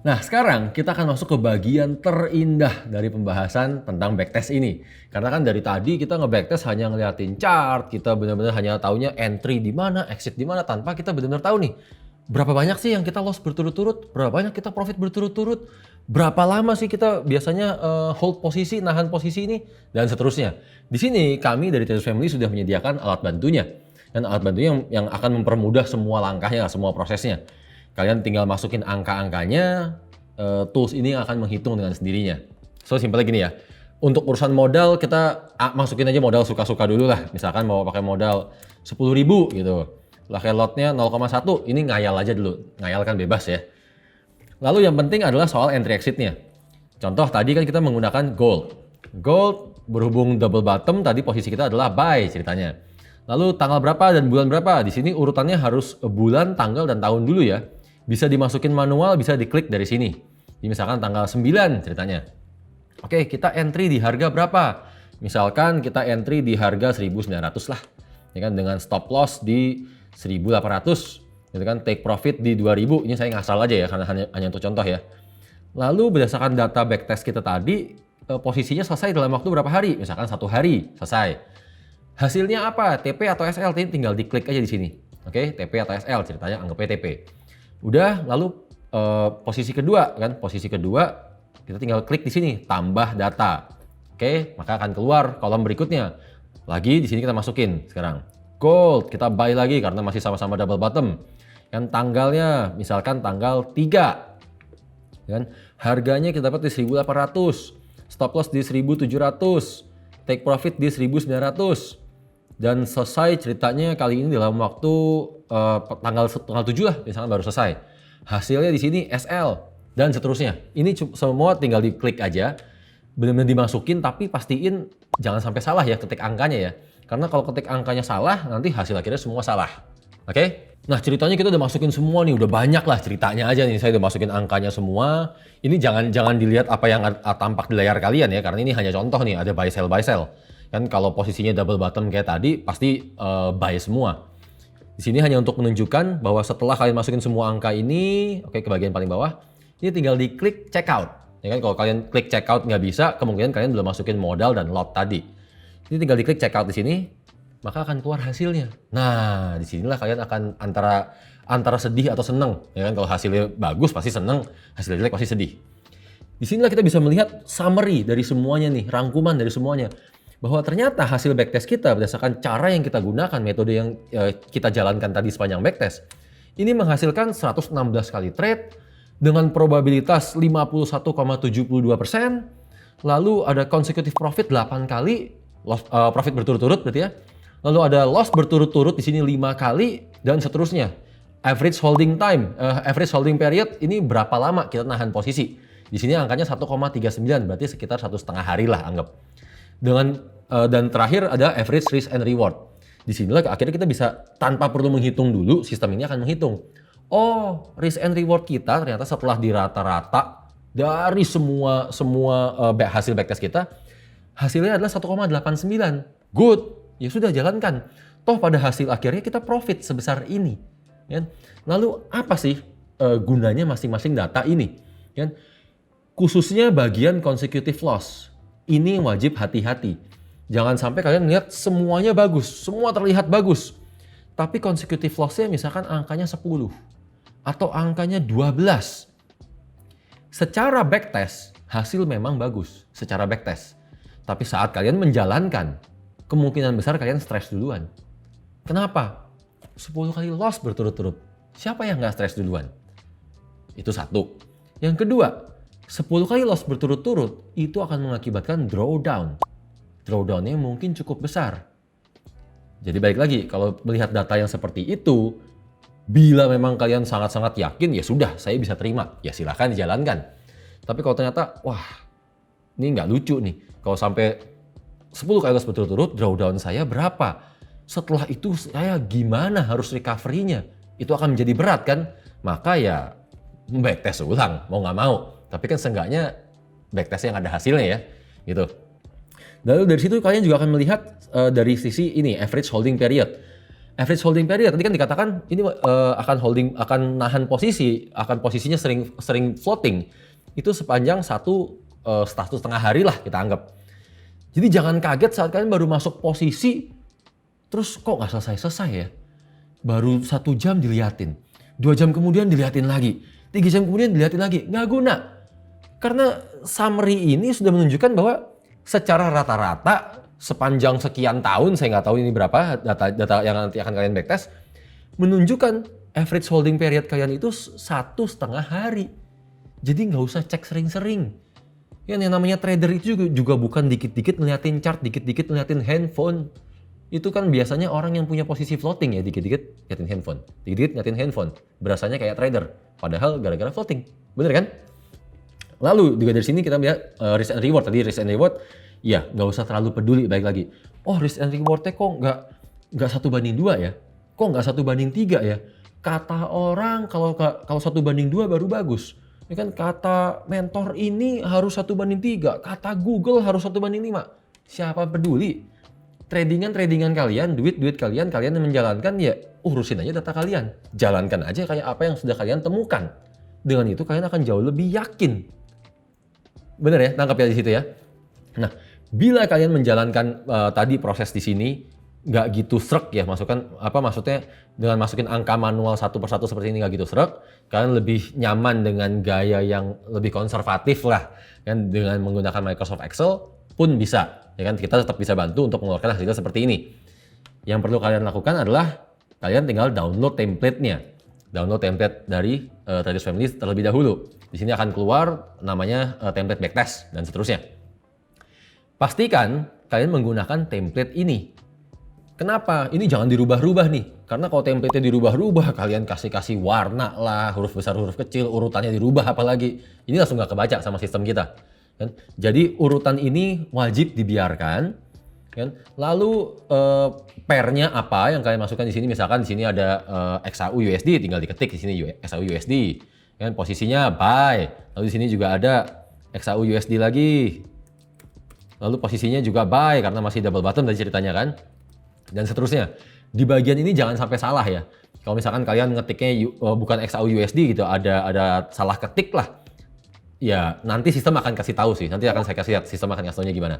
Nah, sekarang kita akan masuk ke bagian terindah dari pembahasan tentang backtest ini. Karena kan dari tadi kita nge-backtest hanya ngeliatin chart, kita benar-benar hanya taunya entry di mana, exit di mana, tanpa kita benar-benar tahu nih berapa banyak sih yang kita loss berturut-turut, berapa banyak kita profit berturut-turut, berapa lama sih kita biasanya hold posisi, nahan posisi ini, dan seterusnya. Di sini kami dari Traders Family sudah menyediakan alat bantunya. Dan alat bantunya yang akan mempermudah semua langkahnya, semua prosesnya. Kalian tinggal masukin angka-angkanya, tools ini akan menghitung dengan sendirinya. So, simpelnya gini ya, untuk urusan modal kita masukin aja modal suka-suka dulu lah. Misalkan mau pakai modal 10.000 gitu. Pakai lotnya 0,1, ini ngayal aja dulu. Ngayal kan bebas ya. Lalu yang penting adalah soal entry exitnya. Contoh tadi kan kita menggunakan gold. Gold berhubung double bottom, tadi posisi kita adalah buy ceritanya. Lalu tanggal berapa dan bulan berapa? Di sini urutannya harus bulan, tanggal, dan tahun dulu ya. Bisa dimasukin manual, bisa diklik dari sini. Jadi misalkan tanggal 9 ceritanya. Oke, kita entry di harga berapa? Misalkan kita entry di harga 1.900 lah. Ya kan, dengan stop loss di 1.800. Gitu kan, take profit di 2.000. Ini saya ngasal aja ya, karena hanya untuk contoh ya. Lalu berdasarkan data backtest kita tadi, posisinya selesai dalam waktu berapa hari? Misalkan 1 hari selesai. Hasilnya apa? TP atau SL? Tinggal diklik aja di sini. Oke, TP atau SL ceritanya anggapnya TP. Udah, lalu posisi kedua kan, posisi kedua kita tinggal klik di sini tambah data. Oke, maka akan keluar kolom berikutnya. Lagi di sini kita masukin sekarang. Gold, kita buy lagi karena masih sama-sama double bottom. Yang tanggalnya misalkan tanggal 3. Kan? Harganya kita dapat di 1.800. Stop loss di 1.700. Take profit di 1.900. Dan selesai ceritanya kali ini dalam waktu tanggal 7 lah, misalkan baru selesai. Hasilnya di sini SL dan seterusnya. Ini semua tinggal diklik aja, benar-benar dimasukin, tapi pastiin jangan sampai salah ya ketik angkanya ya. Karena kalau ketik angkanya salah, nanti hasil akhirnya semua salah. Oke? Nah, ceritanya kita udah masukin semua nih, udah banyak lah ceritanya aja nih. Saya udah masukin angkanya semua. Ini jangan dilihat apa yang tampak di layar kalian ya, karena ini hanya contoh nih, ada buy sell. Kan kalau posisinya double bottom kayak tadi pasti buy semua. Di sini hanya untuk menunjukkan bahwa setelah kalian masukin semua angka ini, oke, ke bagian paling bawah, ini tinggal diklik checkout. Ya kan, kalau kalian klik checkout nggak bisa, kemungkinan kalian belum masukin modal dan lot tadi. Ini tinggal diklik checkout di sini, maka akan keluar hasilnya. Nah, disinilah kalian akan antara sedih atau seneng. Ya kan, kalau hasilnya bagus pasti seneng, hasilnya jelek pasti sedih. Di sinilah kita bisa melihat summary dari semuanya nih, rangkuman dari semuanya. Bahwa ternyata hasil backtest kita berdasarkan cara yang kita gunakan, metode yang kita jalankan tadi sepanjang backtest, ini menghasilkan 116 kali trade dengan probabilitas 51,72%, lalu ada consecutive profit 8 kali, profit berturut-turut berarti ya, lalu ada loss berturut-turut di sini 5 kali, dan seterusnya. Average holding time, average holding period, ini berapa lama kita nahan posisi. Di sini angkanya 1,39, berarti sekitar 1,5 hari lah anggap. Dan terakhir ada average risk and reward. Disinilah akhirnya kita bisa tanpa perlu menghitung dulu, sistem ini akan menghitung. Oh, risk and reward kita ternyata setelah dirata-rata dari semua hasil backtest kita, hasilnya adalah 1,89. Good, ya sudah jalankan. Toh pada hasil akhirnya kita profit sebesar ini. Ya. Lalu apa sih gunanya masing-masing data ini? Ya. Khususnya bagian consecutive loss. Ini wajib hati-hati. Jangan sampai kalian lihat semuanya bagus, semua terlihat bagus. Tapi consecutive loss-nya misalkan angkanya 10 atau angkanya 12. Secara backtest, hasil memang bagus secara backtest. Tapi saat kalian menjalankan, kemungkinan besar kalian stres duluan. Kenapa? 10 kali loss berturut-turut. Siapa yang nggak stres duluan? Itu satu. Yang kedua, 10 kali loss berturut-turut itu akan mengakibatkan drawdown. Drawdown-nya mungkin cukup besar. Jadi balik lagi, kalau melihat data yang seperti itu, bila memang kalian sangat-sangat yakin, ya sudah, saya bisa terima. Ya silahkan dijalankan. Tapi kalau ternyata, wah, ini nggak lucu nih. Kalau sampai 10 kali loss berturut-turut, drawdown saya berapa? Setelah itu saya gimana harus recovery-nya? Itu akan menjadi berat kan? Maka ya backtest ulang, mau nggak mau. Tapi kan seenggaknya backtest yang ada hasilnya ya, gitu. Lalu dari situ kalian juga akan melihat dari sisi ini, average holding period. Average holding period tadi kan dikatakan ini akan nahan posisi, akan posisinya sering floating. Itu sepanjang 1,5 hari lah kita anggap. Jadi jangan kaget saat kalian baru masuk posisi, terus kok nggak selesai-selesai ya. Baru 1 jam diliatin, 2 jam kemudian diliatin lagi, 3 jam kemudian diliatin lagi, nggak guna. Karena summary ini sudah menunjukkan bahwa secara rata-rata sepanjang sekian tahun, saya nggak tahu ini berapa data yang nanti akan kalian backtest, menunjukkan average holding period kalian itu 1,5 hari. Jadi nggak usah cek sering-sering. Yang namanya trader itu juga bukan dikit-dikit ngeliatin chart, dikit-dikit ngeliatin handphone. Itu kan biasanya orang yang punya posisi floating ya, dikit-dikit ngeliatin handphone, dikit-dikit ngeliatin handphone. Berasanya kayak trader, padahal gara-gara floating. Bener kan? Lalu juga dari sini kita lihat risk and reward. Tadi risk and reward, ya nggak usah terlalu peduli, baik lagi. Oh, risk and rewardnya kok nggak 1:2 ya? Kok nggak 1:3 ya? Kata orang kalau 1:2 baru bagus. Ya kan, kata mentor ini harus 1:3, kata Google harus 1:5. Siapa peduli? Tradingan kalian, duit kalian yang menjalankan, ya urusin aja data kalian. Jalankan aja kayak apa yang sudah kalian temukan. Dengan itu kalian akan jauh lebih yakin. Bener ya, tangkap ya di situ ya. Nah, bila kalian menjalankan tadi proses di sini nggak gitu srek ya, maksudnya dengan masukin angka manual satu persatu seperti ini nggak gitu srek, kalian lebih nyaman dengan gaya yang lebih konservatif lah, kan, dengan menggunakan Microsoft Excel pun bisa, ya kan, kita tetap bisa bantu untuk mengeluarkan hasilnya seperti ini. Yang perlu kalian lakukan adalah kalian tinggal download template-nya. Download template dari Traders Family terlebih dahulu. Di sini akan keluar namanya template backtest dan seterusnya. Pastikan kalian menggunakan template ini. Kenapa? Ini jangan dirubah-rubah nih. Karena kalau template-nya dirubah-rubah, kalian kasih warna lah, huruf besar, huruf kecil, urutannya dirubah apalagi. Ini langsung nggak kebaca sama sistem kita. Kan? Jadi urutan ini wajib dibiarkan. Kan? Lalu pairnya apa yang kalian masukkan di sini? Misalkan di sini ada XAU USD, tinggal diketik di sini XAU USD. Kan? Posisinya buy. Lalu di sini juga ada XAU USD lagi. Lalu posisinya juga buy karena masih double bottom tadi ceritanya kan. Dan seterusnya. Di bagian ini jangan sampai salah ya. Kalau misalkan kalian ngetiknya bukan XAU USD gitu, ada salah ketik lah. Ya nanti sistem akan kasih tahu sih. Nanti akan saya kasih lihat sistem akan kasih tahunya gimana.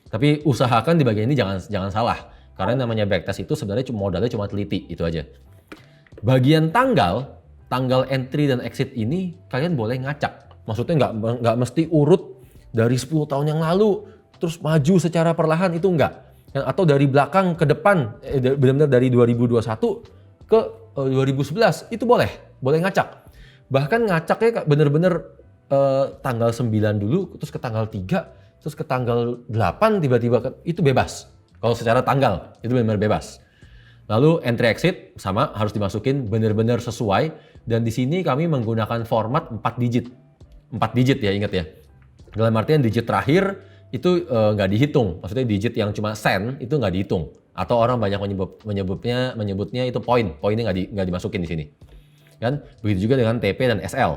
Tapi usahakan di bagian ini jangan salah. Karena namanya backtest itu sebenarnya modalnya cuma teliti, itu aja. Bagian tanggal entry dan exit ini kalian boleh ngacak. Maksudnya nggak mesti urut dari 10 tahun yang lalu terus maju secara perlahan, itu enggak. Atau dari belakang ke depan, benar-benar dari 2021 ke 2011, itu boleh ngacak. Bahkan ngacaknya benar-benar tanggal 9 dulu, terus ke tanggal 3, terus ke tanggal 8 tiba-tiba, itu bebas. Kalau secara tanggal, itu benar-benar bebas. Lalu entry exit sama harus dimasukin benar-benar sesuai, dan di sini kami menggunakan format 4 digit. 4 digit ya, ingat ya. Dalam artian digit terakhir itu nggak dihitung, maksudnya digit yang cuma sen itu nggak dihitung, atau orang banyak menyebutnya itu poinnya nggak dimasukin di sini, kan? Begitu juga dengan TP dan SL.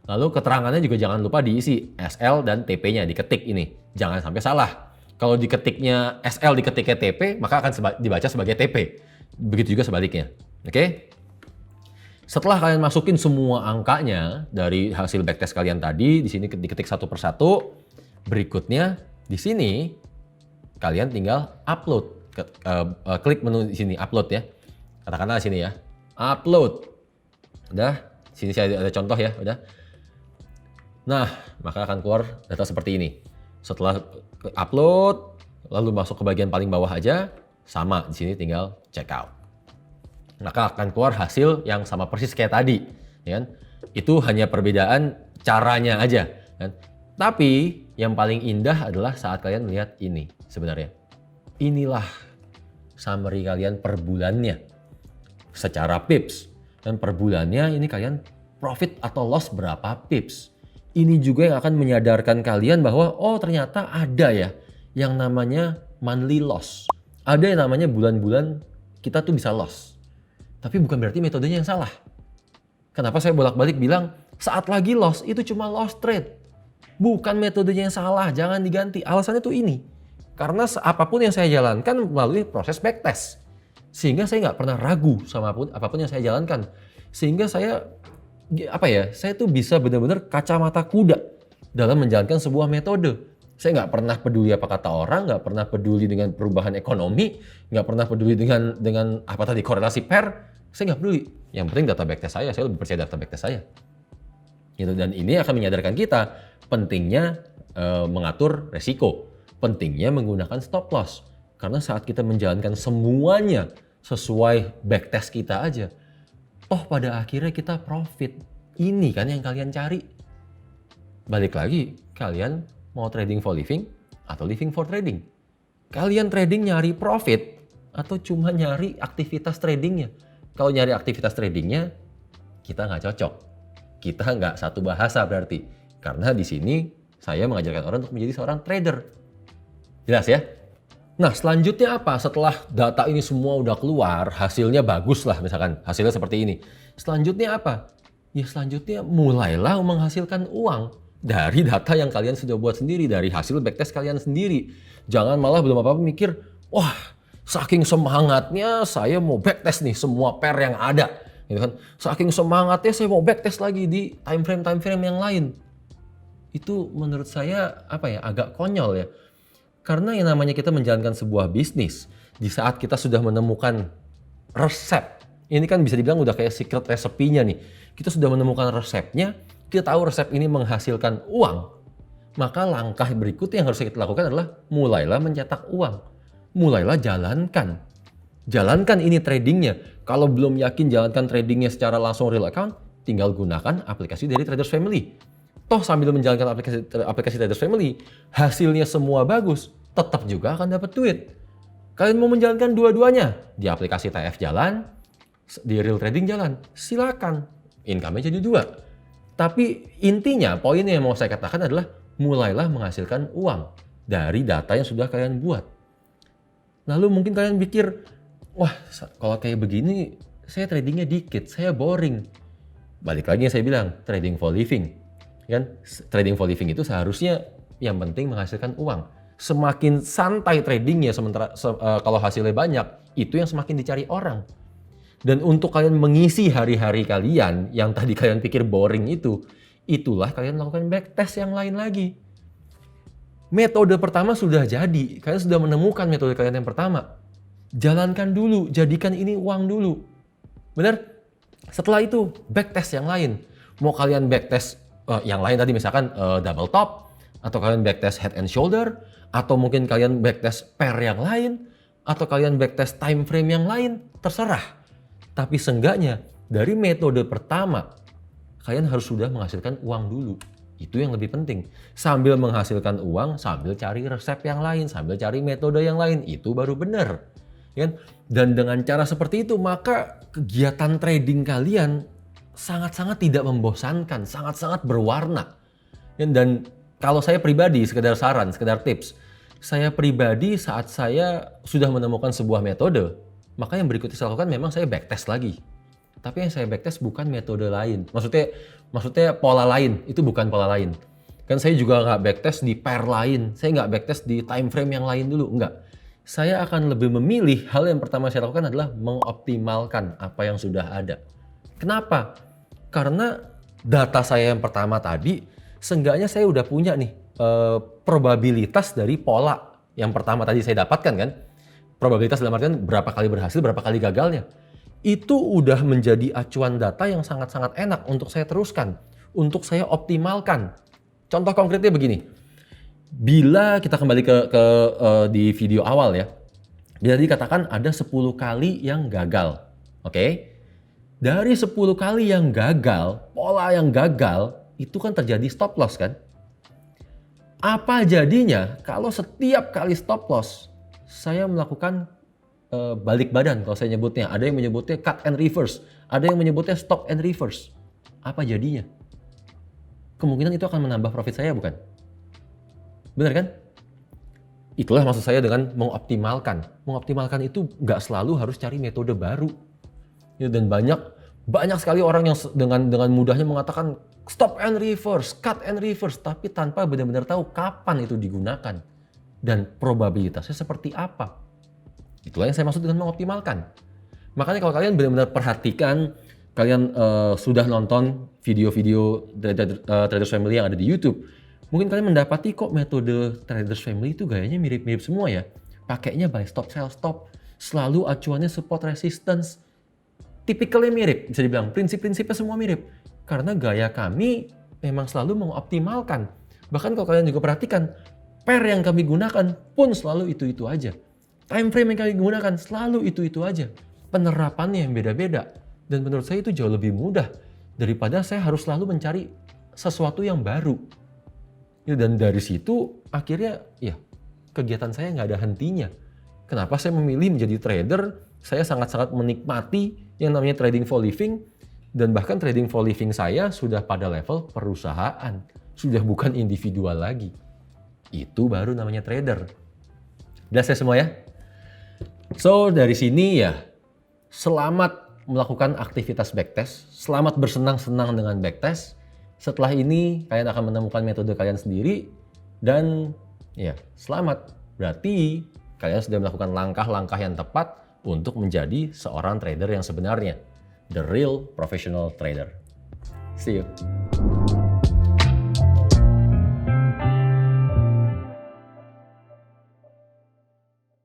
Lalu keterangannya juga jangan lupa diisi SL dan TP-nya, diketik ini, jangan sampai salah. Kalau diketiknya SL diketiknya TP, maka akan dibaca sebagai TP. Begitu juga sebaliknya, oke? Setelah kalian masukin semua angkanya dari hasil backtest kalian tadi, di sini diketik satu persatu, berikutnya di sini kalian tinggal upload, klik menu di sini upload ya, katakanlah di sini ya, upload. Udah, sini saya ada contoh ya, udah. Nah, maka akan keluar data seperti ini. Setelah upload, lalu masuk ke bagian paling bawah aja, sama di sini tinggal check out. Maka akan keluar hasil yang sama persis kayak tadi, ya kan? Itu hanya perbedaan caranya aja, kan? Tapi yang paling indah adalah saat kalian melihat ini sebenarnya. Inilah summary kalian per bulannya secara pips. Dan per bulannya ini kalian profit atau loss berapa pips. Ini juga yang akan menyadarkan kalian bahwa oh ternyata ada ya yang namanya monthly loss. Ada yang namanya bulan-bulan kita tuh bisa loss. Tapi bukan berarti metodenya yang salah. Kenapa saya bolak-balik bilang saat lagi loss itu cuma loss trade. Bukan metodenya yang salah, jangan diganti. Alasannya tuh ini. Karena apapun yang saya jalankan melalui proses backtest. Sehingga saya nggak pernah ragu sama apapun yang saya jalankan. Sehingga saya tuh bisa benar-benar kacamata kuda dalam menjalankan sebuah metode. Saya nggak pernah peduli apa kata orang, nggak pernah peduli dengan perubahan ekonomi, nggak pernah peduli dengan apa tadi korelasi pair. Saya nggak peduli. Yang penting data backtest saya lebih percaya data backtest saya. Gitu. Dan ini akan menyadarkan kita pentingnya mengatur resiko, pentingnya menggunakan stop loss. Karena saat kita menjalankan semuanya sesuai backtest kita aja, toh pada akhirnya kita profit. Ini kan yang kalian cari. Balik lagi, kalian mau trading for living atau living for trading? Kalian trading nyari profit atau cuma nyari aktivitas tradingnya? Kalau nyari aktivitas tradingnya, kita nggak cocok. Kita nggak satu bahasa berarti. Karena di sini saya mengajarkan orang untuk menjadi seorang trader. Jelas ya? Nah, selanjutnya apa? Setelah data ini semua udah keluar, hasilnya bagus lah misalkan, hasilnya seperti ini. Selanjutnya apa? Ya selanjutnya mulailah menghasilkan uang dari data yang kalian sudah buat sendiri, dari hasil backtest kalian sendiri. Jangan malah belum apa-apa mikir, wah saking semangatnya saya mau backtest nih semua pair yang ada. Gitu kan? Saking semangatnya saya mau backtest lagi di time frame yang lain. Itu menurut saya agak konyol ya. Karena yang namanya kita menjalankan sebuah bisnis, di saat kita sudah menemukan resep, ini kan bisa dibilang udah kayak secret resepinya nih. Kita sudah menemukan resepnya, kita tahu resep ini menghasilkan uang, maka langkah berikutnya yang harus kita lakukan adalah mulailah mencetak uang. Mulailah jalankan. Jalankan ini tradingnya. Kalau belum yakin jalankan tradingnya secara langsung real account, tinggal gunakan aplikasi dari Traders Family. Toh sambil menjalankan aplikasi Traders Family, hasilnya semua bagus, tetap juga akan dapat duit. Kalian mau menjalankan dua-duanya, di aplikasi TF jalan, di real trading jalan, silakan. Income-nya jadi 2. Tapi intinya, poinnya yang mau saya katakan adalah mulailah menghasilkan uang dari data yang sudah kalian buat. Lalu mungkin kalian pikir, wah kalau kayak begini saya tradingnya dikit, saya boring. Balik lagi yang saya bilang, trading for living. Kan? Trading for living itu seharusnya yang penting menghasilkan uang. Semakin santai tradingnya, sementara kalau hasilnya banyak, itu yang semakin dicari orang. Dan untuk kalian mengisi hari-hari kalian yang tadi kalian pikir boring itu, itulah kalian lakukan backtest yang lain lagi. Metode pertama sudah jadi, kalian sudah menemukan metode kalian yang pertama. Jalankan dulu, jadikan ini uang dulu. Benar? Setelah itu, backtest yang lain. Mau kalian backtest yang lain tadi misalkan double top, atau kalian backtest head and shoulder, atau mungkin kalian backtest pair yang lain, atau kalian backtest time frame yang lain, terserah. Tapi seenggaknya dari metode pertama, kalian harus sudah menghasilkan uang dulu. Itu yang lebih penting. Sambil menghasilkan uang, sambil cari resep yang lain, sambil cari metode yang lain, itu baru benar. Dan dengan cara seperti itu, maka kegiatan trading kalian sangat-sangat tidak membosankan, sangat-sangat berwarna. Dan kalau saya pribadi, sekedar saran, sekedar tips, saya pribadi saat saya sudah menemukan sebuah metode, maka yang berikutnya saya lakukan memang saya backtest lagi. Tapi yang saya backtest bukan metode lain. Maksudnya pola lain, itu bukan pola lain. Kan saya juga nggak backtest di pair lain, saya nggak backtest di time frame yang lain dulu, enggak. Saya akan lebih memilih, hal yang pertama saya lakukan adalah mengoptimalkan apa yang sudah ada. Kenapa? Karena data saya yang pertama tadi, seenggaknya saya udah punya nih probabilitas dari pola yang pertama tadi saya dapatkan kan. Probabilitas dalam artian berapa kali berhasil, berapa kali gagalnya. Itu udah menjadi acuan data yang sangat-sangat enak untuk saya teruskan, untuk saya optimalkan. Contoh konkretnya begini. Bila kita kembali di video awal ya, bila dikatakan ada 10 kali yang gagal, oke? Dari 10 kali yang gagal, pola yang gagal, itu kan terjadi stop loss kan? Apa jadinya kalau setiap kali stop loss, saya melakukan balik badan kalau saya nyebutnya. Ada yang menyebutnya cut and reverse, ada yang menyebutnya stop and reverse. Apa jadinya? Kemungkinan itu akan menambah profit saya bukan? Benar kan? Itulah maksud saya dengan mengoptimalkan. Mengoptimalkan itu nggak selalu harus cari metode baru. Dan banyak sekali orang yang dengan mudahnya mengatakan stop and reverse, cut and reverse, tapi tanpa benar-benar tahu kapan itu digunakan dan probabilitasnya seperti apa. Itulah yang saya maksud dengan mengoptimalkan. Makanya kalau kalian benar-benar perhatikan, kalian sudah nonton video-video Traders Family yang ada di YouTube, mungkin kalian mendapati kok metode Traders Family itu gayanya mirip-mirip semua ya. Pakainya buy stop, sell stop, selalu acuannya support resistance. Tipikalnya mirip, bisa dibilang prinsip-prinsipnya semua mirip. Karena gaya kami memang selalu mengoptimalkan. Bahkan kalau kalian juga perhatikan, pair yang kami gunakan pun selalu itu-itu aja. Time frame yang kami gunakan selalu itu-itu aja. Penerapannya yang beda-beda. Dan menurut saya itu jauh lebih mudah daripada saya harus selalu mencari sesuatu yang baru. Ya, dan dari situ akhirnya ya kegiatan saya nggak ada hentinya. Kenapa saya memilih menjadi trader? Saya sangat-sangat menikmati yang namanya trading for living. Dan bahkan trading for living saya sudah pada level perusahaan. Sudah bukan individual lagi. Itu baru namanya trader. Jelas ya semua ya? So dari sini ya, selamat melakukan aktivitas backtest, selamat bersenang-senang dengan backtest. Setelah ini kalian akan menemukan metode kalian sendiri dan ya selamat. Berarti kalian sudah melakukan langkah-langkah yang tepat untuk menjadi seorang trader yang sebenarnya. The real professional trader. See you.